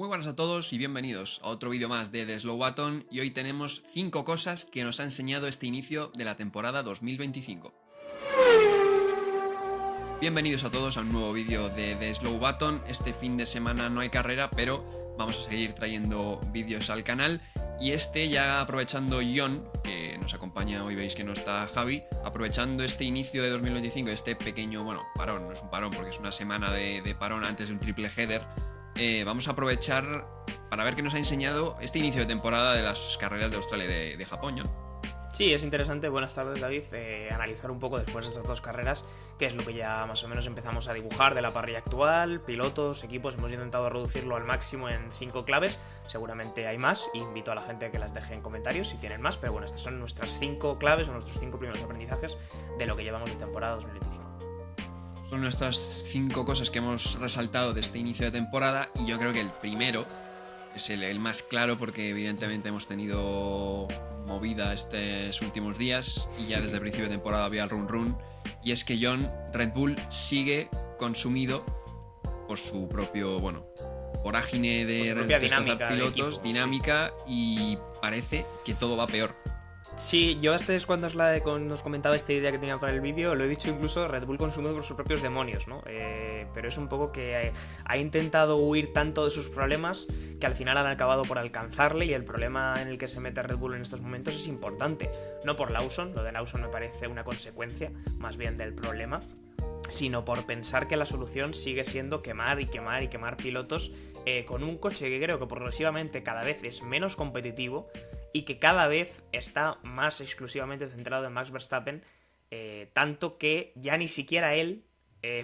Muy buenas a todos y bienvenidos a otro vídeo más de The Slow Button, y hoy tenemos 5 cosas que nos ha enseñado este inicio de la temporada 2025. Bienvenidos a todos a un nuevo vídeo de The Slow Button. Este fin de semana no hay carrera, pero vamos a seguir trayendo vídeos al canal. Y ya aprovechando John, que nos acompaña hoy, veis que no está Javi, aprovechando este inicio de 2025, este pequeño, parón, no es un parón porque es una semana de parón antes de un triple header, vamos a aprovechar para ver qué nos ha enseñado este inicio de temporada de las carreras de Australia y de Japón, John. Sí, es interesante, buenas tardes David, analizar un poco después de estas dos carreras qué es lo que ya más o menos empezamos a dibujar de la parrilla actual, pilotos, equipos. Hemos intentado reducirlo al máximo en 5 claves, seguramente hay más, invito a la gente a que las deje en comentarios si tienen más, pero bueno, estas son nuestras 5 claves o nuestros 5 primeros aprendizajes de lo que llevamos de temporada 2025. Son nuestras 5 cosas que hemos resaltado de este inicio de temporada, y yo creo que el primero es el más claro porque evidentemente hemos tenido movida estos últimos días y ya desde el principio de temporada había el run, y es que Red Bull sigue consumido por su propio, vorágine de dinámica pilotos, equipo, dinámica, sí. Y parece que todo va peor. Sí, yo es cuando nos comentaba esta idea que tenía para el vídeo, lo he dicho incluso, Red Bull consumido por sus propios demonios, ¿no? Pero es un poco que ha intentado huir tanto de sus problemas que al final han acabado por alcanzarle, y el problema en el que se mete Red Bull en estos momentos es importante. No por Lawson, lo de Lawson me parece una consecuencia más bien del problema, sino por pensar que la solución sigue siendo quemar pilotos con un coche que creo que progresivamente cada vez es menos competitivo y que cada vez está más exclusivamente centrado en Max Verstappen, tanto que ya ni siquiera él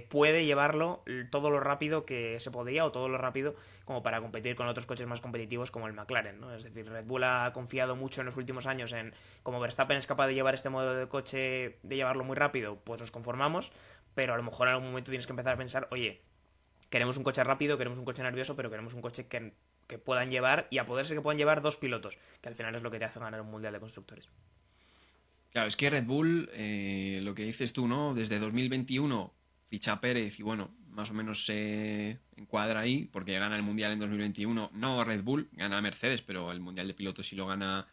puede llevarlo todo lo rápido que se podría, o todo lo rápido como para competir con otros coches más competitivos como el McLaren, ¿no? Es decir, Red Bull ha confiado mucho en los últimos años en cómo Verstappen es capaz de llevar este modelo de coche, de llevarlo muy rápido, pues nos conformamos, pero a lo mejor en algún momento tienes que empezar a pensar, oye, queremos un coche rápido, queremos un coche nervioso, pero queremos un coche que puedan llevar, y a poder ser que puedan llevar 2 pilotos, que al final es lo que te hace ganar un mundial de constructores. Claro, es que Red Bull, lo que dices tú, ¿no? Desde 2021 ficha a Pérez y más o menos se encuadra ahí porque gana el Mundial en 2021. No Red Bull, gana Mercedes, pero el Mundial de Pilotos sí lo gana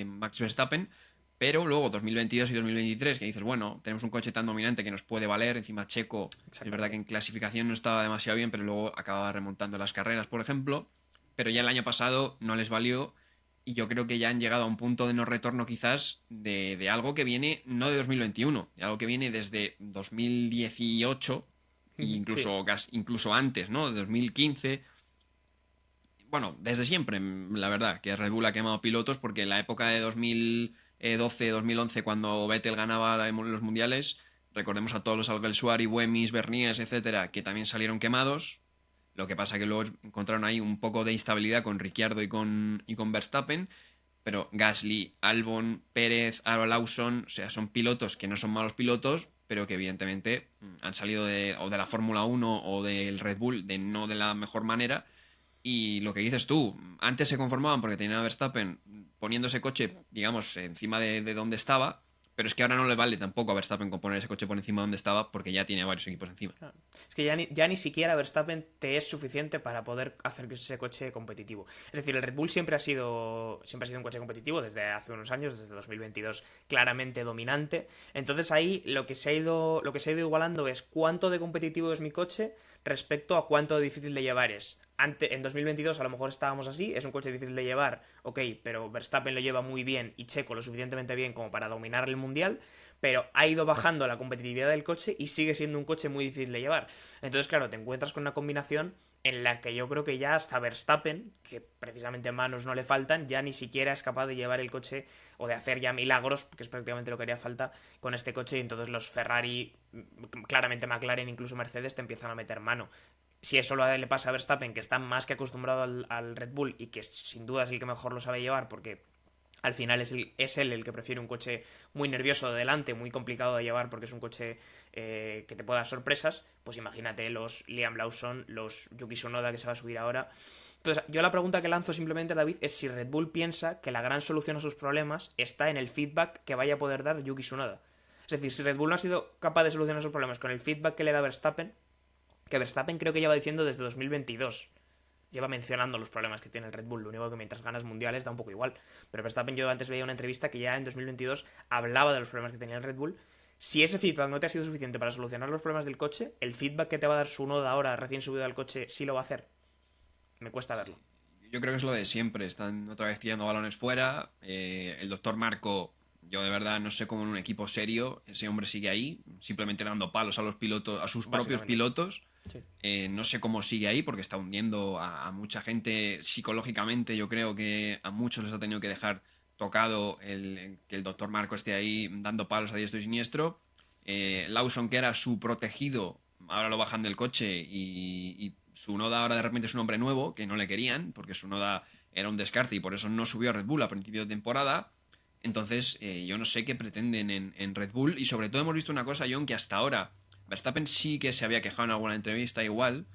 Max Verstappen. Pero luego 2022 y 2023, que dices, tenemos un coche tan dominante que nos puede valer. Encima Checo, es verdad que en clasificación no estaba demasiado bien, pero luego acababa remontando las carreras, por ejemplo. Pero ya el año pasado no les valió, y yo creo que ya han llegado a un punto de no retorno quizás de algo que viene no de 2021, de algo que viene desde 2018, e incluso, Sí. incluso antes, ¿no? De 2015. Desde siempre, la verdad, que Red Bull ha quemado pilotos, porque en la época de 2012-2011, cuando Vettel ganaba los mundiales, recordemos a todos los Alguersuari, Buemis, Bernies, etcétera, que también salieron quemados. Lo que pasa que luego encontraron ahí un poco de instabilidad con Ricciardo y con Verstappen, pero Gasly, Albon, Pérez, Lawson, o sea, son pilotos que no son malos pilotos, pero que evidentemente han salido o de la Fórmula 1 o del Red Bull no de la mejor manera. Y lo que dices tú, antes se conformaban porque tenían a Verstappen poniendo ese coche, digamos, encima de donde estaba, pero es que ahora no le vale tampoco a Verstappen con poner ese coche por encima de donde estaba, porque ya tiene varios equipos encima. Claro. Es que ya ni siquiera Verstappen te es suficiente para poder hacer ese coche competitivo. Es decir, el Red Bull siempre ha sido un coche competitivo desde hace unos años, desde 2022, claramente dominante. Entonces ahí lo que se ha ido igualando es cuánto de competitivo es mi coche respecto a cuánto de difícil de llevar es. En 2022 a lo mejor estábamos así, es un coche difícil de llevar, ok, pero Verstappen lo lleva muy bien y Checo lo suficientemente bien como para dominar el mundial, pero ha ido bajando la competitividad del coche y sigue siendo un coche muy difícil de llevar. Entonces, claro, te encuentras con una combinación en la que yo creo que ya hasta Verstappen, que precisamente manos no le faltan, ya ni siquiera es capaz de llevar el coche o de hacer ya milagros, que es prácticamente lo que haría falta con este coche, y entonces los Ferrari, claramente McLaren, incluso Mercedes, te empiezan a meter mano. Si eso le pasa a Verstappen, que está más que acostumbrado al Red Bull y que sin duda es el que mejor lo sabe llevar, porque al final es él el que prefiere un coche muy nervioso de delante, muy complicado de llevar porque es un coche que te puede dar sorpresas, pues imagínate los Liam Lawson, los Yuki Tsunoda que se va a subir ahora. Entonces, yo la pregunta que lanzo simplemente, David, es si Red Bull piensa que la gran solución a sus problemas está en el feedback que vaya a poder dar Yuki Tsunoda. Es decir, si Red Bull no ha sido capaz de solucionar sus problemas con el feedback que le da Verstappen, que Verstappen creo que lleva diciendo desde 2022 lleva mencionando los problemas que tiene el Red Bull. Lo único que mientras ganas mundiales da un poco igual. Pero Verstappen, yo antes veía una entrevista que ya en 2022 hablaba de los problemas que tenía el Red Bull. Si ese feedback no te ha sido suficiente para solucionar los problemas del coche, el feedback que te va a dar Tsunoda ahora recién subido al coche sí lo va a hacer. Me cuesta verlo. Yo creo que es lo de siempre. Están otra vez tirando balones fuera. El doctor Marco, yo de verdad no sé cómo en un equipo serio ese hombre sigue ahí, simplemente dando palos a los pilotos, a sus propios pilotos. Sí. No sé cómo sigue ahí porque está hundiendo a mucha gente psicológicamente. Yo creo que a muchos les ha tenido que dejar tocado que el doctor Marco esté ahí dando palos a diestro y siniestro. Lawson, que era su protegido, ahora lo bajan del coche y Tsunoda ahora de repente es un hombre nuevo que no le querían porque Tsunoda era un descarte y por eso no subió a Red Bull a principio de temporada. Entonces yo no sé qué pretenden en Red Bull y sobre todo hemos visto una cosa, John, que hasta ahora Verstappen sí que se había quejado en alguna entrevista igual,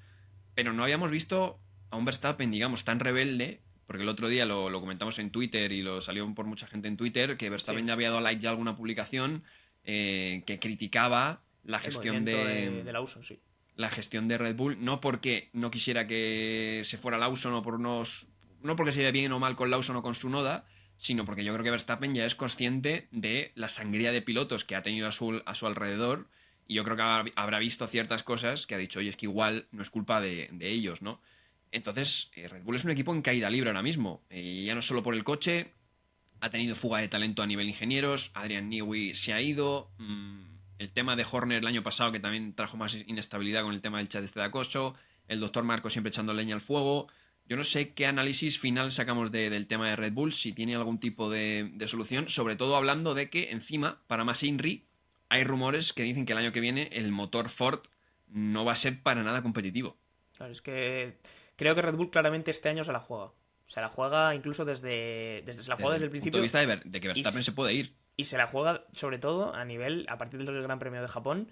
pero no habíamos visto a un Verstappen, digamos, tan rebelde, porque el otro día lo comentamos en Twitter y lo salió por mucha gente en Twitter, que Verstappen ya había dado like ya a alguna publicación que criticaba la gestión de Lawson, sí. La gestión de Red Bull, no porque no quisiera que se fuera Lawson o no porque se vea bien o mal con Lawson o con Tsunoda, sino porque yo creo que Verstappen ya es consciente de la sangría de pilotos que ha tenido a su alrededor y yo creo que habrá visto ciertas cosas que ha dicho, oye, es que igual no es culpa de ellos, ¿no? Entonces, Red Bull es un equipo en caída libre ahora mismo. Ya no solo por el coche, ha tenido fuga de talento a nivel ingenieros, Adrian Newey se ha ido, el tema de Horner el año pasado que también trajo más inestabilidad con el tema del chat de acoso, el doctor Marco siempre echando leña al fuego. Yo no sé qué análisis final sacamos del tema de Red Bull, si tiene algún tipo de solución, sobre todo hablando de que encima, para más Inri, hay rumores que dicen que el año que viene el motor Ford no va a ser para nada competitivo. Claro, es que creo que Red Bull claramente este año se la juega. Se la juega incluso desde se la juega desde el principio. Punto de vista de que Verstappen se puede ir. Y se la juega sobre todo a partir del Gran Premio de Japón.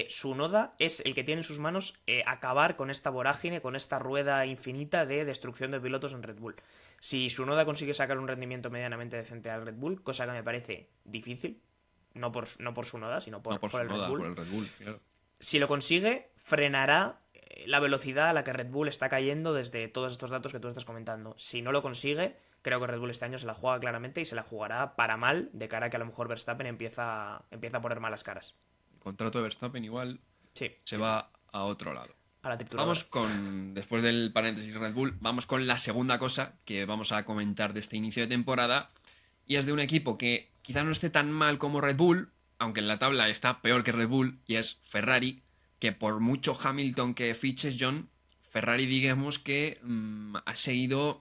Tsunoda es el que tiene en sus manos acabar con esta vorágine, con esta rueda infinita de destrucción de pilotos en Red Bull. Si Tsunoda consigue sacar un rendimiento medianamente decente al Red Bull, cosa que me parece difícil, no por Tsunoda, sino por el Red Bull. Por el Red Bull, claro. Si lo consigue, frenará la velocidad a la que Red Bull está cayendo desde todos estos datos que tú estás comentando. Si no lo consigue, creo que Red Bull este año se la juega claramente y se la jugará para mal, de cara a que a lo mejor Verstappen empieza a poner malas caras. El contrato de Verstappen igual se va a otro lado. A la trituradora. Vamos después del paréntesis Red Bull, vamos con la segunda cosa que vamos a comentar de este inicio de temporada, y es de un equipo que quizás no esté tan mal como Red Bull, aunque en la tabla está peor que Red Bull, y es Ferrari, que por mucho Hamilton que fiches, John, Ferrari digamos que ha seguido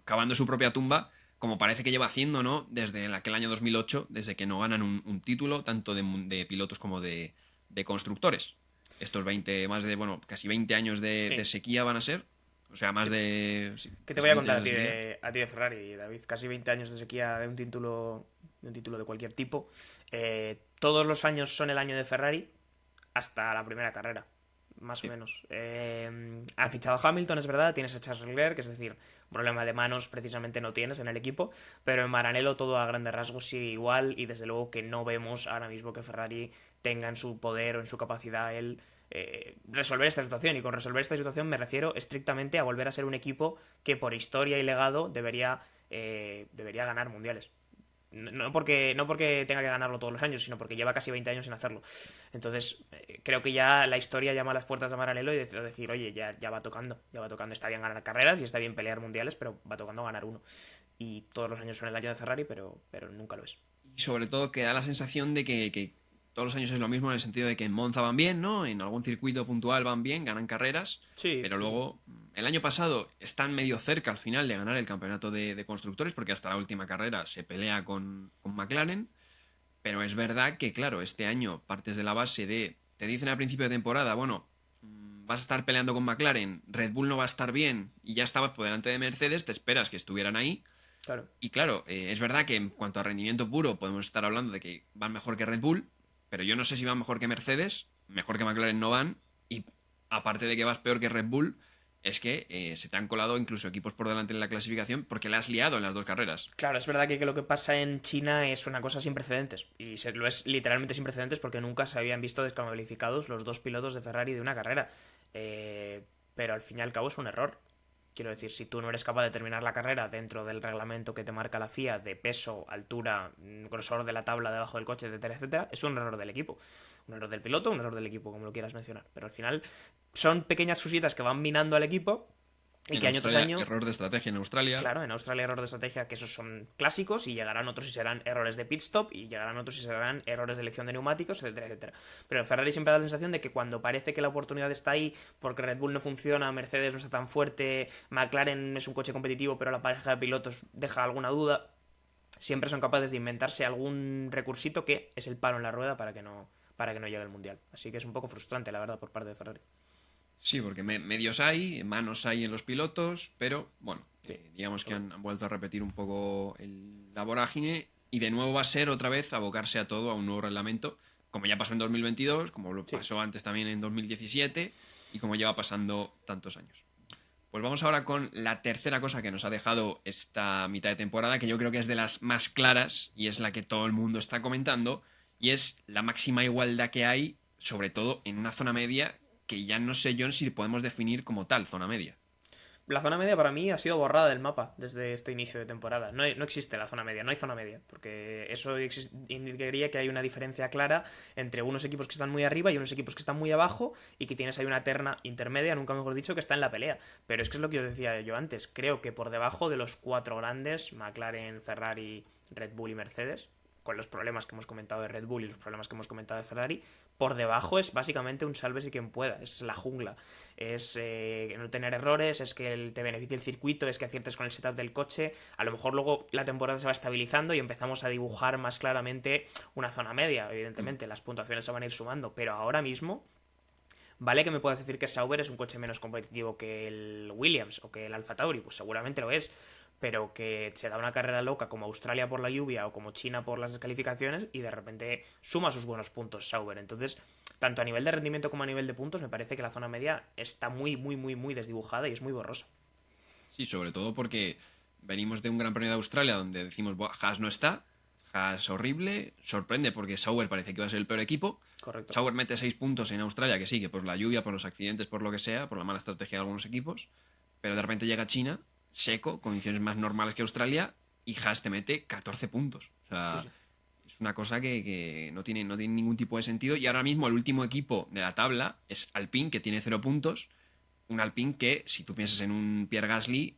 cavando su propia tumba, como parece que lleva haciendo, ¿no? Desde aquel año 2008, desde que no ganan un título, tanto de pilotos como de constructores. Estos casi 20 años de sequía van a ser. O sea, más de... Sí, ¿qué te voy a contar a ti de Ferrari, David? Casi 20 años de sequía de un título de cualquier tipo. Todos los años son el año de Ferrari hasta la primera carrera, más o menos. Ha fichado a Hamilton, es verdad, tienes a Charles Leclerc, es decir, un problema de manos precisamente no tienes en el equipo, pero en Maranello todo a grandes rasgos sigue igual y desde luego que no vemos ahora mismo que Ferrari tenga en su poder o en su capacidad el resolver esta situación, y con resolver esta situación me refiero estrictamente a volver a ser un equipo que por historia y legado debería ganar mundiales. No porque tenga que ganarlo todos los años, sino porque lleva casi 20 años sin hacerlo. Entonces, creo que ya la historia llama a las puertas de Maranello y decir, oye, ya va tocando. Está bien ganar carreras y está bien pelear mundiales, pero va tocando ganar uno. Y todos los años son el año de Ferrari, pero nunca lo es. Y sobre todo que da la sensación de que todos los años es lo mismo, en el sentido de que en Monza van bien, ¿no? En algún circuito puntual van bien, ganan carreras, pero luego el año pasado están medio cerca al final de ganar el campeonato de constructores, porque hasta la última carrera se pelea con McLaren, pero es verdad que, claro, este año partes de la base te dicen al principio de temporada, vas a estar peleando con McLaren, Red Bull no va a estar bien y ya estabas por delante de Mercedes, te esperas que estuvieran ahí. Claro. Y claro, es verdad que en cuanto a rendimiento puro podemos estar hablando de que van mejor que Red Bull, pero yo no sé si van mejor que Mercedes, mejor que McLaren no van, y aparte de que vas peor que Red Bull, es que se te han colado incluso equipos por delante en la clasificación porque la has liado en las dos carreras. Claro, es verdad que lo que pasa en China es una cosa sin precedentes, y lo es literalmente sin precedentes porque nunca se habían visto descalificados los dos pilotos de Ferrari de una carrera. Pero al fin y al cabo es un error. Quiero decir, si tú no eres capaz de terminar la carrera dentro del reglamento que te marca la FIA de peso, altura, grosor de la tabla debajo del coche, etcétera, etcétera, es un error del equipo. Un error del piloto, un error del equipo, como lo quieras mencionar. Pero al final son pequeñas cositas que van minando al equipo y En que año tras Australia, año... error de estrategia en Australia. Claro, en Australia error de estrategia, que esos son clásicos, y llegarán otros y serán errores de pit stop, y llegarán otros y serán errores de elección de neumáticos, etcétera, etcétera. Pero Ferrari siempre da la sensación de que cuando parece que la oportunidad está ahí, porque Red Bull no funciona, Mercedes no está tan fuerte, McLaren es un coche competitivo, pero la pareja de pilotos deja alguna duda, siempre son capaces de inventarse algún recursito que es el palo en la rueda para que no llegue el Mundial. Así que es un poco frustrante, la verdad, por parte de Ferrari. Sí, porque medios hay, manos hay en los pilotos, pero bueno, Sí, digamos que han vuelto a repetir un poco la vorágine y de nuevo va a ser otra vez abocarse a todo, a un nuevo reglamento, como ya pasó en 2022, como lo sí. pasó antes también en 2017 y como lleva pasando tantos años. Pues vamos ahora con la tercera cosa que nos ha dejado esta mitad de temporada, que yo creo que es de las más claras y es la que todo el mundo está comentando, y es la máxima igualdad que hay, sobre todo en una zona media que ya no sé yo si podemos definir como tal, zona media. La zona media para mí ha sido borrada del mapa desde este inicio de temporada. No existe la zona media, no hay zona media, porque eso indicaría que hay una diferencia clara entre unos equipos que están muy arriba y unos equipos que están muy abajo, y que tienes ahí una terna intermedia, nunca mejor dicho, que está en la pelea. Pero es que es lo que os decía yo antes, creo que por debajo de los cuatro grandes, McLaren, Ferrari, Red Bull y Mercedes, con los problemas que hemos comentado de Red Bull y los problemas que hemos comentado de Ferrari, por debajo es básicamente un sálvese quien pueda, es la jungla. Es no tener errores, es que te beneficie el circuito, es que aciertes con el setup del coche. A lo mejor luego la temporada se va estabilizando y empezamos a dibujar más claramente una zona media. Evidentemente, las puntuaciones se van a ir sumando, pero ahora mismo... Vale que me puedas decir que Sauber es un coche menos competitivo que el Williams o que el Alfa Tauri, pues seguramente lo es, pero que se da una carrera loca como Australia por la lluvia o como China por las descalificaciones y de repente suma sus buenos puntos Sauber. Entonces, tanto a nivel de rendimiento como a nivel de puntos, me parece que la zona media está muy, muy, muy, muy desdibujada y es muy borrosa. Sí, sobre todo porque venimos de un Gran Premio de Australia donde decimos, "Buah, Haas no está, Haas horrible, sorprende porque Sauber parece que iba a ser el peor equipo. Correcto. Sauber mete 6 puntos en Australia, que sí, que por la lluvia, por los accidentes, por lo que sea, por la mala estrategia de algunos equipos, pero de repente llega China, seco, condiciones más normales que Australia, y Haas te mete 14 puntos. O Sí, sea, sí. es una cosa que no tiene ningún tipo de sentido. Y ahora mismo el último equipo de la tabla es Alpine, que tiene 0 puntos. Un Alpine que, si tú piensas en un Pierre Gasly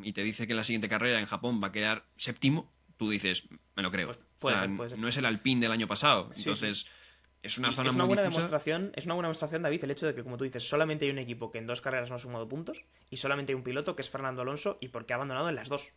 y te dice que en la siguiente carrera en Japón va a quedar séptimo, tú dices, me lo creo. Pues O puede sea, ser, puede ser. no es el Alpine del año pasado. Sí, sí. Entonces, es una Y zona muy difusa. es una buena demostración, David, el hecho de que, como tú dices, solamente hay un equipo que en dos carreras no ha sumado puntos y solamente hay un piloto que es Fernando Alonso y porque ha abandonado en las dos.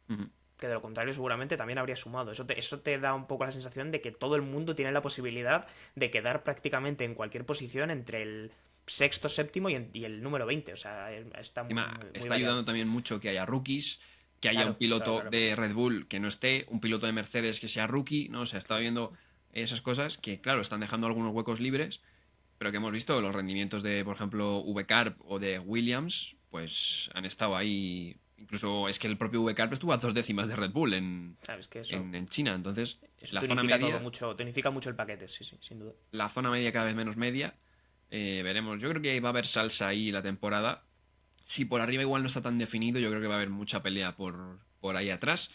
Ujú. Que de lo contrario seguramente también habría sumado. Eso te da un poco la sensación de que todo el mundo tiene la posibilidad de quedar prácticamente en cualquier posición entre el sexto, séptimo y el número 20. O sea, está muy, Encima, muy, muy está variado. ayudando también mucho que haya rookies, que haya un Claro, claro, piloto claro. de Red Bull que no esté, un piloto de Mercedes que sea rookie, ¿no? O sea, está viendo esas cosas que, claro, están dejando algunos huecos libres, pero que hemos visto los rendimientos de, por ejemplo, VCarp o de Williams, pues han estado ahí. Incluso es que el propio VCarp estuvo a 2 décimas de Red Bull Claro, es que en China. Entonces, eso la zona tonifica todo media, mucho, tonifica mucho el paquete, sí, sí, sin duda. la zona media cada vez menos media. Veremos. Yo creo que va a haber salsa ahí la temporada. Si por arriba igual no está tan definido, yo creo que va a haber mucha pelea por ahí atrás.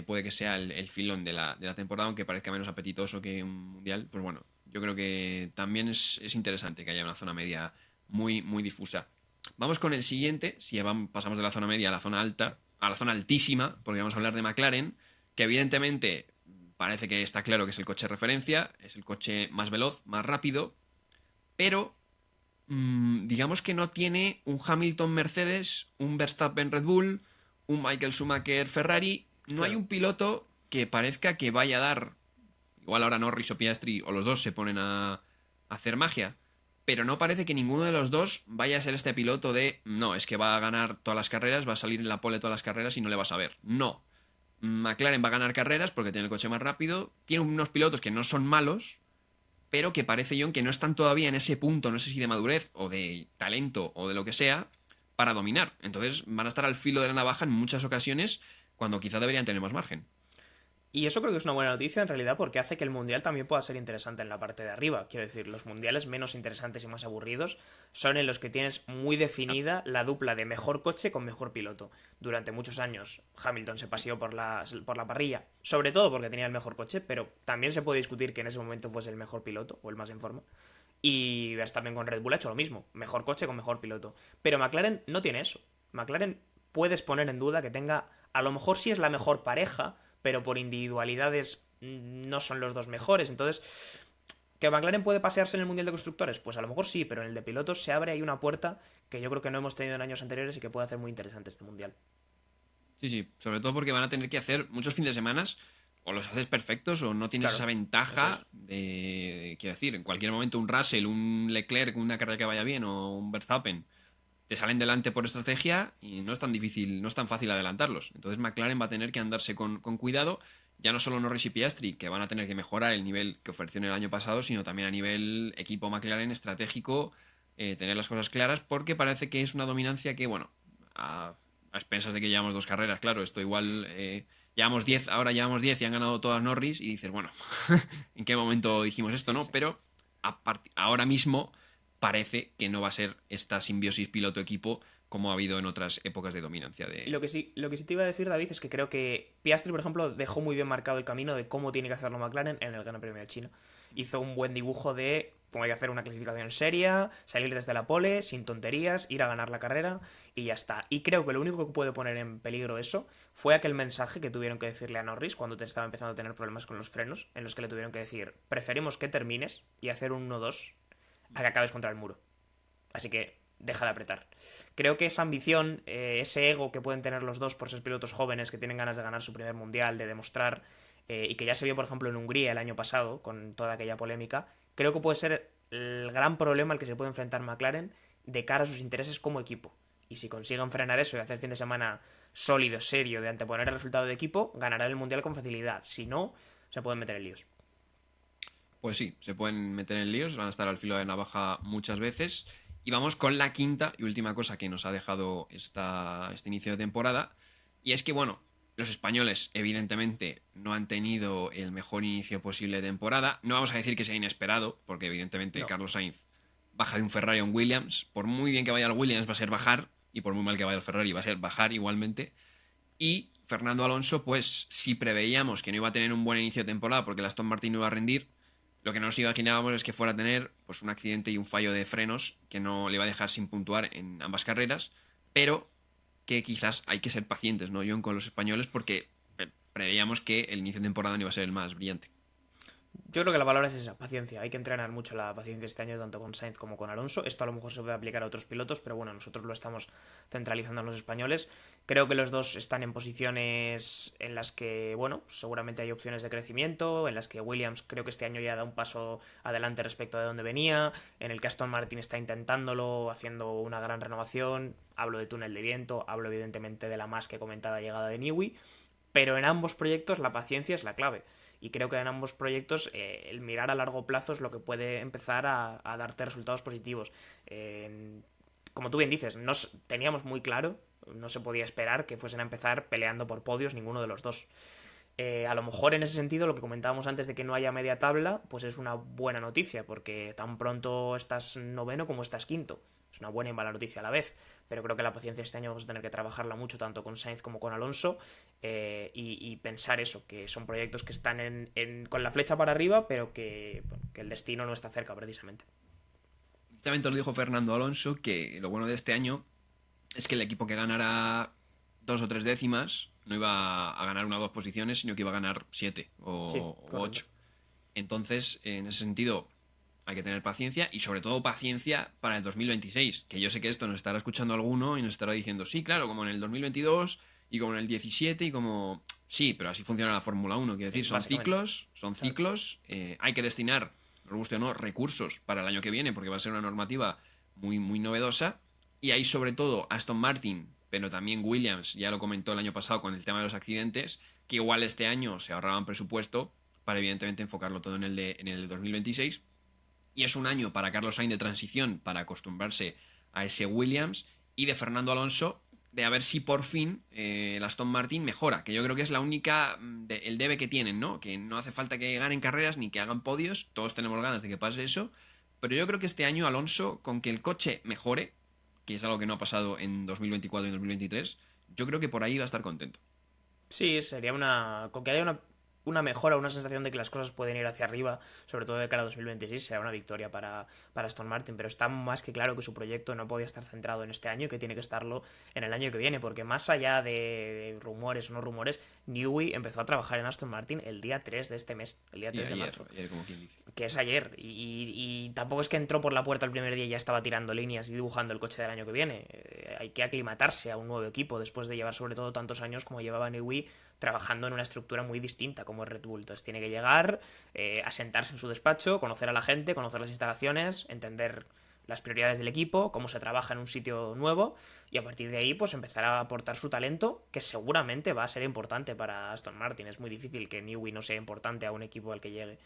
Puede que sea el filón de la temporada, aunque parezca menos apetitoso que un mundial. Pues bueno, yo creo que también es interesante que haya una zona media muy, muy difusa. Vamos con el siguiente. Si ya pasamos de la zona media a la zona alta, a la zona altísima, porque vamos a hablar de McLaren, que evidentemente parece que está claro que es el coche de referencia, es el coche más veloz, más rápido, pero digamos que no tiene un Hamilton Mercedes, un Verstappen Red Bull, un Michael Schumacher Ferrari. No hay Claro. un piloto que parezca que vaya a dar. Igual ahora Norris o Piastri o los dos se ponen a hacer magia. Pero no parece que ninguno de los dos vaya a ser este piloto de no, es que va a ganar todas las carreras, va a salir en la pole todas las carreras y no le vas a ver. No. McLaren va a ganar carreras porque tiene el coche más rápido. Tiene unos pilotos que no son malos, pero que parece, John, que no están todavía en ese punto, no sé si de madurez o de talento o de lo que sea, para dominar. Entonces van a estar al filo de la navaja en muchas ocasiones cuando quizá deberían tener más margen. Y eso creo que es una buena noticia en realidad porque hace que el mundial también pueda ser interesante en la parte de arriba. Quiero decir, los mundiales menos interesantes y más aburridos son en los que tienes muy definida la dupla de mejor coche con mejor piloto. Durante muchos años Hamilton se paseó por la parrilla, sobre todo porque tenía el mejor coche, pero también se puede discutir que en ese momento fuese el mejor piloto o el más en forma. Y Verstappen con Red Bull ha hecho lo mismo, mejor coche con mejor piloto. Pero McLaren no tiene eso. McLaren puedes poner en duda que tenga, a lo mejor sí es la mejor pareja, pero por individualidades no son los dos mejores. Entonces, ¿que McLaren puede pasearse en el Mundial de Constructores? Pues a lo mejor sí, pero en el de pilotos se abre ahí una puerta que yo creo que no hemos tenido en años anteriores y que puede hacer muy interesante este Mundial. Sí, sí, sobre todo porque van a tener que hacer muchos fines de semana, o los haces perfectos o no tienes esa Claro, eso es. ventaja de, quiero decir, en cualquier momento un Russell, un Leclerc, una carrera que vaya bien o un Verstappen te salen delante por estrategia y no es tan difícil, no es tan fácil adelantarlos. Entonces McLaren va a tener que andarse con cuidado, ya no solo Norris y Piastri, que van a tener que mejorar el nivel que ofrecieron el año pasado, sino también a nivel equipo McLaren estratégico, tener las cosas claras, porque parece que es una dominancia que, bueno, a expensas de que llevamos dos carreras, claro, esto igual llevamos 10, ahora llevamos 10 y han ganado todas Norris y dices, bueno, ¿en qué momento dijimos esto, Sí, no? sí. Pero ahora mismo parece que no va a ser esta simbiosis piloto-equipo como ha habido en otras épocas de dominancia Y de... lo que sí te iba a decir, David, es que creo que Piastri, por ejemplo, dejó muy bien marcado el camino de cómo tiene que hacerlo McLaren en el Gran Premio de China. Hizo un buen dibujo de cómo hay que hacer una clasificación seria, salir desde la pole, sin tonterías, ir a ganar la carrera y ya está. Y creo que lo único que puede poner en peligro eso fue aquel mensaje que tuvieron que decirle a Norris cuando te estaba empezando a tener problemas con los frenos, en los que le tuvieron que decir, preferimos que termines y hacer un 1-2 a que acabes contra el muro. Así que deja de apretar. Creo que esa ambición, ese ego que pueden tener los dos por ser pilotos jóvenes que tienen ganas de ganar su primer mundial, de demostrar, y que ya se vio, por ejemplo, en Hungría el año pasado, con toda aquella polémica, creo que puede ser el gran problema al que se puede enfrentar McLaren de cara a sus intereses como equipo. Y si consiguen frenar eso y hacer fin de semana sólido, serio, de anteponer el resultado de equipo, ganarán el mundial con facilidad. Si no, se pueden meter en líos. Pues sí, se pueden meter en líos, van a estar al filo de navaja muchas veces. Y vamos con la quinta y última cosa que nos ha dejado este inicio de temporada. Y es que, bueno, los españoles evidentemente no han tenido el mejor inicio posible de temporada. No vamos a decir que sea inesperado, porque evidentemente No. Carlos Sainz baja de un Ferrari a un Williams. Por muy bien que vaya el Williams va a ser bajar, y por muy mal que vaya el Ferrari va a ser bajar igualmente. Y Fernando Alonso, pues si preveíamos que no iba a tener un buen inicio de temporada porque el Aston Martin no iba a rendir, lo que no nos imaginábamos es que fuera a tener pues, un accidente y un fallo de frenos que no le iba a dejar sin puntuar en ambas carreras, pero que quizás hay que ser pacientes, ¿no, John, con los españoles porque preveíamos que el inicio de temporada no iba a ser el más brillante. Yo creo que la palabra es esa, paciencia. Hay que entrenar mucho la paciencia este año, tanto con Sainz como con Alonso. Esto a lo mejor se puede aplicar a otros pilotos, pero bueno, nosotros lo estamos centralizando en los españoles. Creo que los dos están en posiciones en las que, bueno, seguramente hay opciones de crecimiento, en las que Williams creo que este año ya da un paso adelante respecto de donde venía, en el que Aston Martin está intentándolo, haciendo una gran renovación. Hablo de túnel de viento, hablo evidentemente de la más que comentada llegada de Newey, pero en ambos proyectos la paciencia es la clave. Y creo que en ambos proyectos el mirar a largo plazo es lo que puede empezar a darte resultados positivos. Como tú bien dices, no teníamos muy claro, no se podía esperar que fuesen a empezar peleando por podios ninguno de los dos. A lo mejor en ese sentido lo que comentábamos antes de que no haya media tabla, pues es una buena noticia, porque tan pronto estás noveno como estás quinto. Es una buena y mala noticia a la vez, pero creo que la paciencia este año vamos a tener que trabajarla mucho, tanto con Sainz como con Alonso, y pensar eso, que son proyectos que están con la flecha para arriba, pero bueno, que el destino no está cerca precisamente. Justamente lo dijo Fernando Alonso que lo bueno de este año es que el equipo que ganara 2 o 3 décimas no iba a ganar 1 o 2 posiciones, sino que iba a ganar 7 Sí, o correcto. 8. Entonces, en ese sentido, hay que tener paciencia y sobre todo paciencia para el 2026, que yo sé que esto nos estará escuchando alguno y nos estará diciendo, sí, claro, como en el 2022 y como en el 17 y como... Sí, pero así funciona la Fórmula 1, quiero decir, Básicamente. son Claro. ciclos, hay que destinar, nos guste o no, recursos para el año que viene, porque va a ser una normativa muy, muy novedosa, y ahí sobre todo Aston Martin, pero también Williams, ya lo comentó el año pasado con el tema de los accidentes, que igual este año se ahorraban presupuesto para evidentemente enfocarlo todo en el 2026. Y es un año para Carlos Sainz de transición para acostumbrarse a ese Williams y de Fernando Alonso de a ver si por fin el Aston Martin mejora, que yo creo que es la única, el debe que tienen, ¿no? Que no hace falta que ganen carreras ni que hagan podios, todos tenemos ganas de que pase eso, pero yo creo que este año Alonso, con que el coche mejore, que es algo que no ha pasado en 2024 y 2023, yo creo que por ahí va a estar contento. Sí, sería con que haya una mejora, una sensación de que las cosas pueden ir hacia arriba, sobre todo de cara a 2026, será una victoria para Aston Martin, pero está más que claro que su proyecto no podía estar centrado en este año y que tiene que estarlo en el año que viene, porque más allá de rumores o no rumores, Newey empezó a trabajar en Aston Martin el día 3 de este mes, el día 3 de marzo. Ayer, como quien dice. Que es ayer, y tampoco es que entró por la puerta el primer día y ya estaba tirando líneas y dibujando el coche del año que viene. Hay que aclimatarse a un nuevo equipo después de llevar sobre todo tantos años como llevaba Newey trabajando en una estructura muy distinta como es Red Bull. Entonces tiene que llegar, asentarse en su despacho, conocer a la gente, conocer las instalaciones, entender las prioridades del equipo, cómo se trabaja en un sitio nuevo, y a partir de ahí pues empezar a aportar su talento, que seguramente va a ser importante para Aston Martin. Es muy difícil que Newey no sea importante a un equipo al que llegue,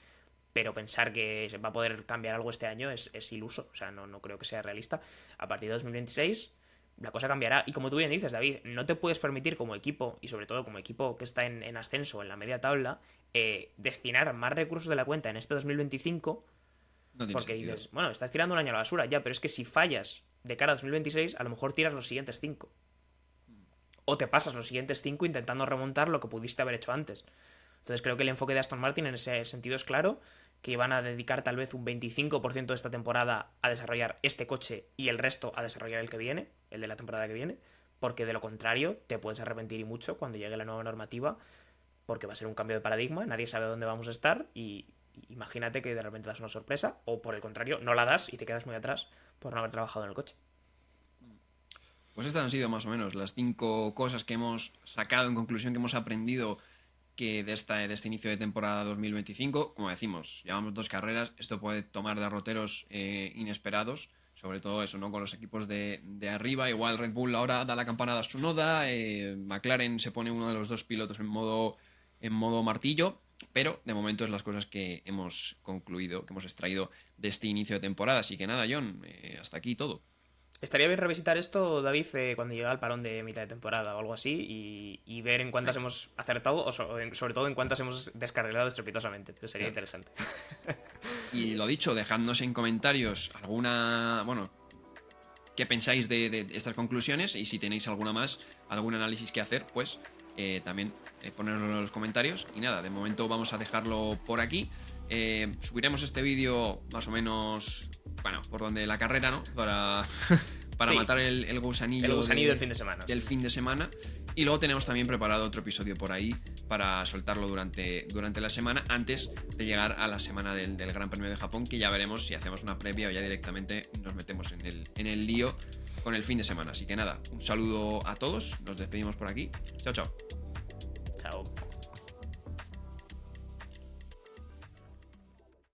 pero pensar que se va a poder cambiar algo este año es iluso, o sea, no creo que sea realista. A partir de 2026 la cosa cambiará, y como tú bien dices, David, no te puedes permitir como equipo, y sobre todo como equipo que está en ascenso, en la media tabla, destinar más recursos de la cuenta en este 2025, No tiene porque sentido. dices, bueno, estás tirando un año a la basura, ya, pero es que si fallas de cara a 2026, a lo mejor tiras los siguientes 5. O te pasas los siguientes 5 intentando remontar lo que pudiste haber hecho antes. Entonces creo que el enfoque de Aston Martin en ese sentido es claro, que van a dedicar tal vez un 25% de esta temporada a desarrollar este coche y el resto a desarrollar el que viene, el de la temporada que viene, porque de lo contrario te puedes arrepentir y mucho cuando llegue la nueva normativa, porque va a ser un cambio de paradigma, nadie sabe dónde vamos a estar, y imagínate que de repente das una sorpresa, o por el contrario, no la das y te quedas muy atrás por no haber trabajado en el coche. Pues estas han sido más o menos las 5 cosas que hemos sacado en conclusión, que hemos aprendido que de este inicio de temporada 2025. Como decimos, llevamos 2 carreras, esto puede tomar derroteros inesperados, sobre todo eso, ¿no? Con los equipos de arriba. Igual Red Bull ahora da la campanada a su noda, McLaren se pone uno de los 2 pilotos en modo martillo, pero de momento es las cosas que hemos concluido, que hemos extraído de este inicio de temporada. Así que nada, John, hasta aquí todo. Estaría bien revisitar esto, David, cuando llegue al parón de mitad de temporada o algo así, y ver en cuántas hemos acertado o sobre todo en cuántas hemos descarrilado estrepitosamente. Pero sería interesante. Y lo dicho, dejadnos en comentarios alguna, bueno, qué pensáis de estas conclusiones, y si tenéis alguna más, algún análisis que hacer, pues también ponérnoslo en los comentarios. Y nada, de momento vamos a dejarlo por aquí. Subiremos este vídeo más o menos, bueno, por donde la carrera, ¿no? Para sí, matar el gusanillo. El gusanillo del fin de semana. Del fin de semana. Y luego tenemos también preparado otro episodio por ahí para soltarlo durante la semana, antes de llegar a la semana del Gran Premio de Japón, que ya veremos si hacemos una previa o ya directamente nos metemos en el lío con el fin de semana. Así que nada, un saludo a todos, nos despedimos por aquí. Chao, chao. Chao.